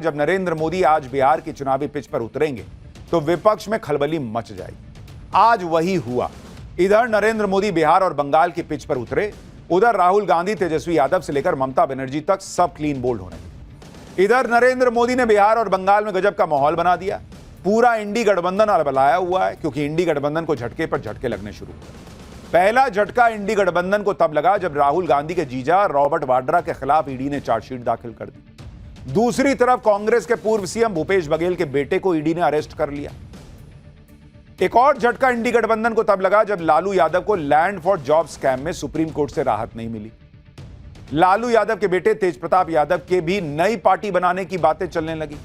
जब नरेंद्र मोदी आज बिहार की चुनावी पिच पर उतरेंगे तो विपक्ष में खलबली मच जाएगी। आज वही हुआ। इधर नरेंद्र मोदी बिहार और बंगाल की पिच पर उतरे, उधर राहुल गांधी, तेजस्वी यादव से लेकर ममता बनर्जी तक सब क्लीन बोल्ड होने लगे। इधर नरेंद्र मोदी ने बिहार और बंगाल में गजब का माहौल बना दिया। पूरा इंडी गठबंधन अलबलाया हुआ है, क्योंकि इंडी गठबंधन को झटके पर झटके लगने शुरू हुए। पहला झटका इंडी गठबंधन को तब लगा जब राहुल गांधी के जीजा रॉबर्ट वाड्रा के खिलाफ ईडी ने चार्जशीट दाखिल कर दी। दूसरी तरफ कांग्रेस के पूर्व सीएम भूपेश बघेल के बेटे को ईडी ने अरेस्ट कर लिया। एक और झटका इंडी गठबंधन को तब लगा जब लालू यादव को लैंड फॉर जॉब स्कैम में सुप्रीम कोर्ट से राहत नहीं मिली। लालू यादव के बेटे तेज प्रताप यादव के भी नई पार्टी बनाने की बातें चलने लगी।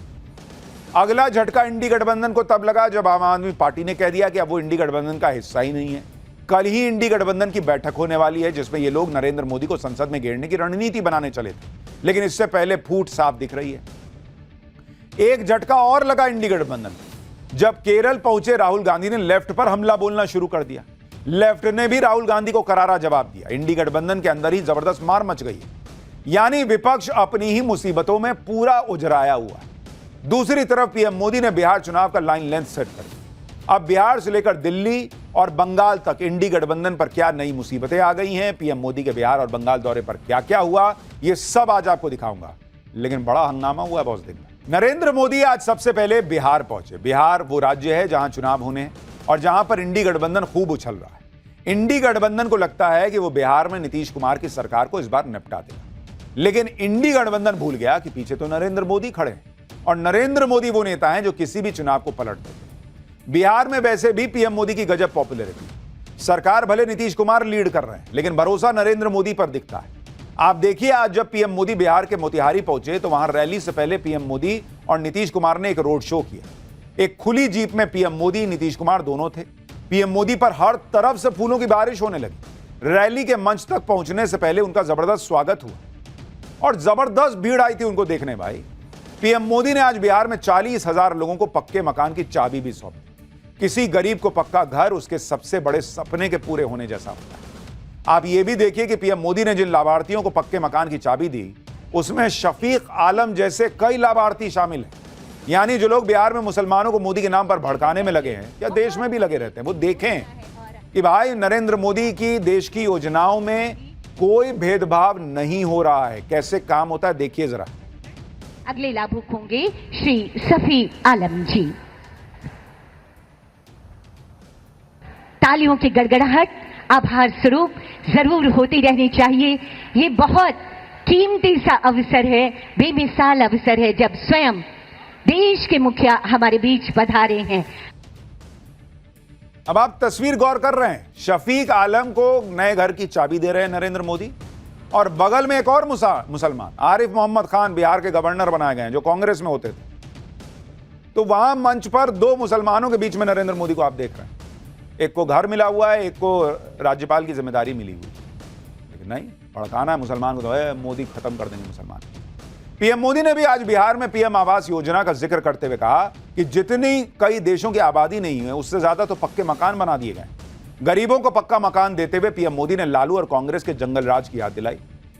अगला झटका इंडी गठबंधन को तब लगा जब आम आदमी पार्टी ने कह दिया कि अब वो इंडी गठबंधन का हिस्सा ही नहीं है। कल ही इंडी गठबंधन की बैठक होने वाली है, जिसमें ये लोग नरेंद्र मोदी को संसद में घेरने की रणनीति बनाने चले थे, लेकिन इससे पहले फूट साफ दिख रही है। एक झटका और लगा इंडी गठबंधन जब केरल पहुंचे राहुल गांधी ने लेफ्ट पर हमला बोलना शुरू कर दिया। लेफ्ट ने भी राहुल गांधी को करारा जवाब दिया। इंडी गठबंधन के अंदर ही जबरदस्त मार मच गई है, यानी विपक्ष अपनी ही मुसीबतों में पूरा उजराया हुआ है। दूसरी तरफ पीएम मोदी ने बिहार चुनाव का लाइन लेंथ सेट कर दिया। अब बिहार से लेकर दिल्ली और बंगाल तक इंडी गठबंधन पर क्या नई मुसीबतें आ गई हैं, पीएम मोदी के बिहार और बंगाल दौरे पर क्या क्या हुआ, यह सब आज आपको दिखाऊंगा। लेकिन बड़ा हंगामा हुआ बहुत दिन में। नरेंद्र मोदी आज सबसे पहले बिहार पहुंचे। बिहार वो राज्य है जहां चुनाव होने हैं और जहां पर इंडी गठबंधन खूब उछल रहा है। इंडी गठबंधन को लगता है कि वो बिहार में नीतीश कुमार की सरकार को इस बार निपटा देगा, लेकिन इंडी गठबंधन भूल गया कि पीछे तो नरेंद्र मोदी खड़े हैं और नरेंद्र मोदी वो नेता हैं जो किसी भी चुनाव को पलट देते हैं। बिहार में वैसे भी पीएम मोदी की गजब पॉपुलैरिटी। सरकार भले नीतीश कुमार लीड कर रहे हैं, लेकिन भरोसा नरेंद्र मोदी पर दिखता है। आप देखिए, आज जब पीएम मोदी बिहार के मोतिहारी पहुंचे तो वहां रैली से पहले पीएम मोदी और नीतीश कुमार ने एक रोड शो किया। एक खुली जीप में पीएम मोदी, नीतीश कुमार दोनों थे। पीएम मोदी पर हर तरफ से फूलों की बारिश होने लगी। रैली के मंच तक पहुंचने से पहले उनका जबरदस्त स्वागत हुआ और जबरदस्त भीड़ आई थी उनको देखने। भाई, पीएम मोदी ने आज बिहार में 40,000 लोगों को पक्के मकान की चाबी भी सौंपी। किसी गरीब को पक्का घर उसके सबसे बड़े सपने के पूरे होने जैसा होता है। आप ये भी देखिए कि पीएम मोदी ने जिन लाभार्थियों को पक्के मकान की चाबी दी, उसमें शफीक आलम जैसे कई लाभार्थी शामिल हैं। यानी जो लोग बिहार में मुसलमानों को मोदी के नाम पर भड़काने में लगे हैं या देश में भी लगे रहते हैं, वो देखें कि भाई नरेंद्र मोदी की देश की योजनाओं में कोई भेदभाव नहीं हो रहा है। कैसे काम होता है देखिए जरा। अगले लाभुक होंगे श्री शफीक आलम जी। तालियों की गड़गड़ाहट आभार स्वरूप जरूर होती रहनी चाहिए। ये बहुत कीमती सा अवसर है, बेमिसाल अवसर है, जब स्वयं देश के मुखिया हमारे बीच पधारे हैं। अब आप तस्वीर गौर कर रहे हैं, शफीक आलम को नए घर की चाबी दे रहे हैं नरेंद्र मोदी, और बगल में एक और मुसलमान आरिफ मोहम्मद खान बिहार के गवर्नर बनाए गए हैं जो कांग्रेस में होते थे। तो वहां मंच पर दो मुसलमानों के बीच में नरेंद्र मोदी को आप देख रहे हैं। एक को घर मिला हुआ है, एक को राज्यपाल की जिम्मेदारी मिली हुई, लेकिन नहीं, भड़काना है मुसलमान को तो है, मोदी खत्म कर देंगे मुसलमान। पीएम मोदी ने भी आज बिहार में पीएम आवास योजना का जिक्र करते हुए कहा कि जितनी कई देशों की आबादी नहीं है उससे ज्यादा तो पक्के मकान बना दिए गए। गरीबों को पक्का मकान देते हुए पीएम मोदी ने लालू और कांग्रेस के जंगल राज की याद दिलाई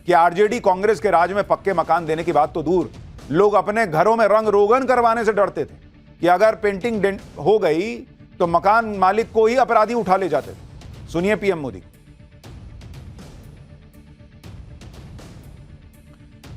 कि आरजेडी कांग्रेस के राज में पक्के मकान देने की बात तो दूर, लोग अपने घरों में रंग रोगन करवाने से डरते थे कि अगर पेंटिंग हो गई तो मकान मालिक को ही अपराधी उठा ले जाते थे। सुनिए पीएम मोदी।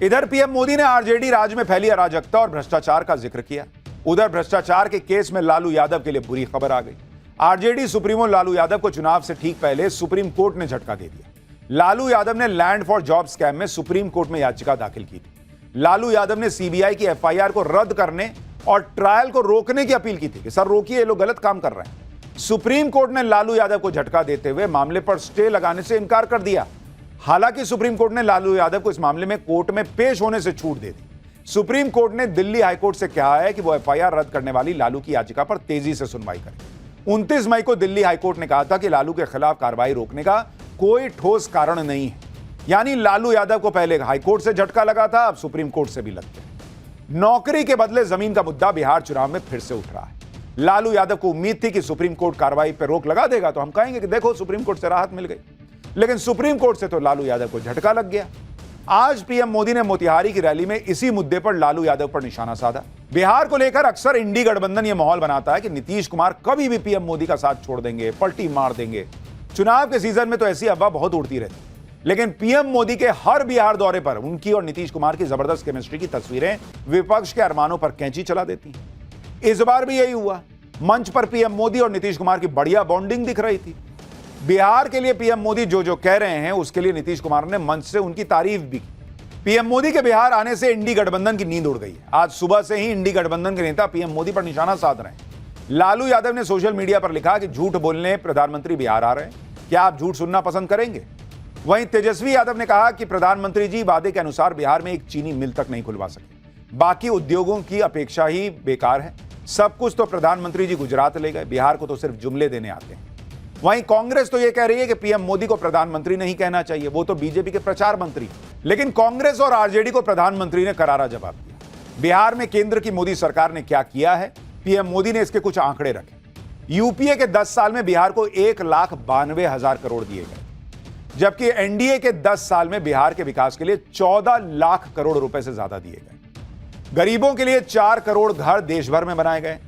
इधर पीएम मोदी ने आरजेडी राज में फैली अराजकता और भ्रष्टाचार का जिक्र किया। उधर भ्रष्टाचार के केस में लालू यादव के लिए बुरी खबर आ गई। आरजेडी सुप्रीमो लालू यादव को चुनाव से ठीक पहले सुप्रीम कोर्ट ने झटका दे दिया। लालू यादव ने लैंड फॉर जॉब स्कैम में सुप्रीम कोर्ट में याचिका दाखिल की थी। लालू यादव ने सीबीआई की एफआईआर को रद्द करने और ट्रायल को रोकने की अपील की थी कि सर रोकिए, ये लोग गलत काम कर रहे हैं। सुप्रीम कोर्ट ने लालू यादव को झटका देते हुए मामले पर स्टे लगाने से इनकार कर दिया। हालांकि सुप्रीम कोर्ट ने लालू यादव को इस मामले में कोर्ट में पेश होने से छूट दे दी। सुप्रीम कोर्ट ने दिल्ली हाईकोर्ट से कहा है कि वो एफआईआर रद्द करने वाली लालू की याचिका पर तेजी से सुनवाई करे। 29 मई को दिल्ली हाईकोर्ट ने कहा था कि लालू के खिलाफ कार्रवाई रोकने का कोई ठोस कारण नहीं है। यानी लालू यादव को पहले हाईकोर्ट से झटका लगा था, अब सुप्रीम कोर्ट से भी लग गया। नौकरी के बदले जमीन का मुद्दा बिहार चुनाव में फिर से उठ रहा है। लालू यादव को उम्मीद थी कि सुप्रीम कोर्ट कार्रवाई पर रोक लगा देगा तो हम कहेंगे कि देखो सुप्रीम कोर्ट से राहत मिल गई, लेकिन सुप्रीम कोर्ट से तो लालू यादव को झटका लग गया। आज पीएम मोदी ने मोतिहारी की रैली में इसी मुद्दे पर लालू यादव पर निशाना साधा। बिहार को लेकर अक्सर इंडी गठबंधन यह माहौल बनाता है कि नीतीश कुमार कभी भी पीएम मोदी का साथ छोड़ देंगे, पलटी मार देंगे। चुनाव के सीजन में तो ऐसी अफवाह बहुत उड़ती रहती, लेकिन पीएम मोदी के हर बिहार दौरे पर उनकी और नीतीश कुमार की जबरदस्त केमिस्ट्री की तस्वीरें विपक्ष के अरमानों पर कैंची चला देती हैं। इस बार भी यही हुआ। मंच पर पीएम मोदी और नीतीश कुमार की बढ़िया बॉन्डिंग दिख रही थी। बिहार के लिए पीएम मोदी जो जो कह रहे हैं उसके लिए नीतीश कुमार ने मंच से उनकी तारीफ भी की। पीएम मोदी के बिहार आने से इंडी गठबंधन की नींद उड़ गई है। आज सुबह से ही इंडी गठबंधन के नेता पीएम मोदी पर निशाना साध रहे हैं। लालू यादव ने सोशल मीडिया पर लिखा कि झूठ बोलने प्रधानमंत्री बिहार आ रहे हैं, क्या आप झूठ सुनना पसंद करेंगे? वहीं तेजस्वी यादव ने कहा कि प्रधानमंत्री जी वादे के अनुसार बिहार में एक चीनी मिल तक नहीं खुलवा सके, बाकी उद्योगों की अपेक्षा ही बेकार है। सब कुछ तो प्रधानमंत्री जी गुजरात ले गए, बिहार को तो सिर्फ जुमले देने आते हैं। वहीं कांग्रेस तो यह कह रही है कि पीएम मोदी को प्रधानमंत्री नहीं कहना चाहिए, वो तो बीजेपी के प्रचार मंत्री। लेकिन कांग्रेस और आरजेडी को प्रधानमंत्री ने करारा जवाब दिया। बिहार में केंद्र की मोदी सरकार ने क्या किया है, पीएम मोदी ने इसके कुछ आंकड़े रखे। यूपीए के 10 साल में बिहार को 1,92,000 करोड़ दिए गए, जबकि एनडीए के 10 साल में बिहार के विकास के लिए 14 लाख करोड़ रुपए से ज्यादा दिए गए। गरीबों के लिए 4 करोड़ घर देश भर में बनाए गए,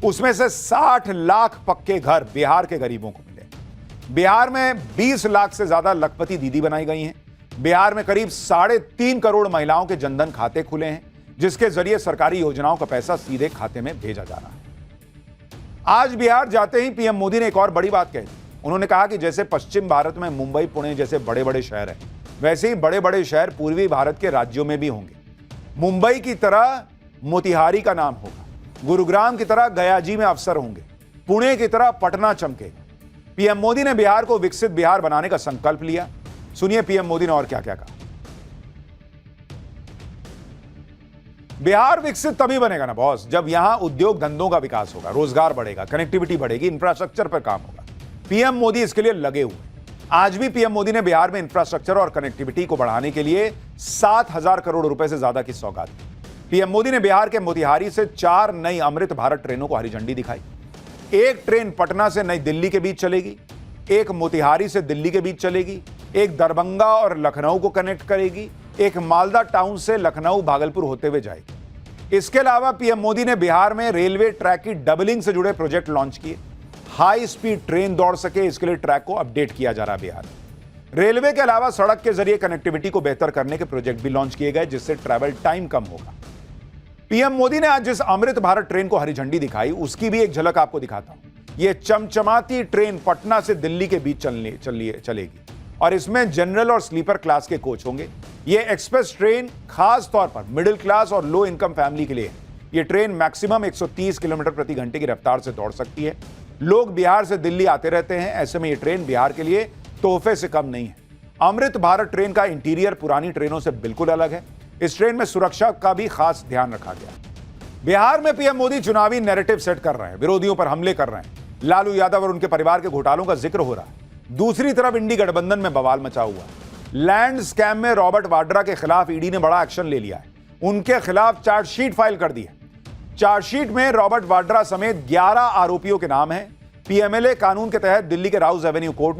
उसमें से 60 लाख पक्के घर बिहार के गरीबों को मिले। बिहार में 20 लाख से ज्यादा लखपति दीदी बनाई गई हैं। बिहार में करीब 3.5 करोड़ महिलाओं के जनधन खाते खुले हैं, जिसके जरिए सरकारी योजनाओं का पैसा सीधे खाते में भेजा जा रहा है। आज बिहार जाते ही पीएम मोदी ने एक और बड़ी बात कही। उन्होंने कहा कि जैसे पश्चिम भारत में मुंबई, पुणे जैसे बड़े बड़े शहर हैं, वैसे ही बड़े बड़े शहर पूर्वी भारत के राज्यों में भी होंगे। मुंबई की तरह मोतिहारी का नाम होगा, गुरुग्राम की तरह गयाजी में अफसर होंगे, पुणे की तरह पटना चमकेगा। पीएम मोदी ने बिहार को विकसित बिहार बनाने का संकल्प लिया। सुनिए पीएम मोदी ने और क्या क्या कहा। बिहार विकसित तभी बनेगा ना बॉस, जब यहां उद्योग धंधों का विकास होगा, रोजगार बढ़ेगा, कनेक्टिविटी बढ़ेगी, इंफ्रास्ट्रक्चर पर काम होगा। पीएम मोदी इसके लिए लगे हुए। आज भी पीएम मोदी ने बिहार में इंफ्रास्ट्रक्चर और कनेक्टिविटी को बढ़ाने के लिए 7,000 करोड़ रुपए से ज्यादा की सौगात दी। पीएम मोदी ने बिहार के मोतिहारी से 4 नई अमृत भारत ट्रेनों को हरी झंडी दिखाई। एक ट्रेन पटना से नई दिल्ली के बीच चलेगी, एक मोतिहारी से दिल्ली के बीच चलेगी, एक दरभंगा और लखनऊ को कनेक्ट करेगी, एक मालदा टाउन से लखनऊ भागलपुर होते हुए जाएगी। इसके अलावा पीएम मोदी ने बिहार में रेलवे ट्रैक की डबलिंग से जुड़े प्रोजेक्ट लॉन्च किए। हाई स्पीड ट्रेन दौड़ सके, इसके लिए ट्रैक को अपडेट किया जा रहा है। बिहार रेलवे के अलावा सड़क के जरिए कनेक्टिविटी को बेहतर करने के प्रोजेक्ट भी लॉन्च किए गए, जिससे ट्रैवल टाइम कम होगा। पीएम मोदी ने आज जिस अमृत भारत ट्रेन को हरी झंडी दिखाई, उसकी भी एक झलक आपको दिखाता हूं। यह चमचमाती ट्रेन पटना से दिल्ली के बीच चलेगी और इसमें जनरल और स्लीपर क्लास के कोच होंगे। यह एक्सप्रेस ट्रेन खास तौर पर मिडिल क्लास और लो इनकम फैमिली के लिए है। यह ट्रेन मैक्सिमम 130 किलोमीटर प्रति घंटे की रफ्तार से दौड़ सकती है। लोग बिहार से दिल्ली आते रहते हैं, ऐसे में यह ट्रेन बिहार के लिए तोहफे से कम नहीं है। अमृत भारत ट्रेन का इंटीरियर पुरानी ट्रेनों से बिल्कुल अलग है। इस ट्रेन में सुरक्षा का भी खास ध्यान रखा गया। बिहार में पीएम मोदी चुनावी नैरेटिव सेट कर रहे हैं, विरोधियों पर हमले कर रहे हैं। लालू यादव और उनके परिवार के घोटालों का जिक्र हो रहा है। दूसरी तरफ इंडी गठबंधन में बवाल मचा हुआ। लैंड स्कैम में रॉबर्ट वाड्रा के खिलाफ ईडी ने बड़ा एक्शन ले लिया है। उनके खिलाफ चार्जशीट फाइल कर दी है। चार्जशीट में रॉबर्ट वाड्रा समेत 11 आरोपियों के नाम हैं। पीएमएलए कानून के तहत दिल्ली के राउज एवेन्यू कोर्ट में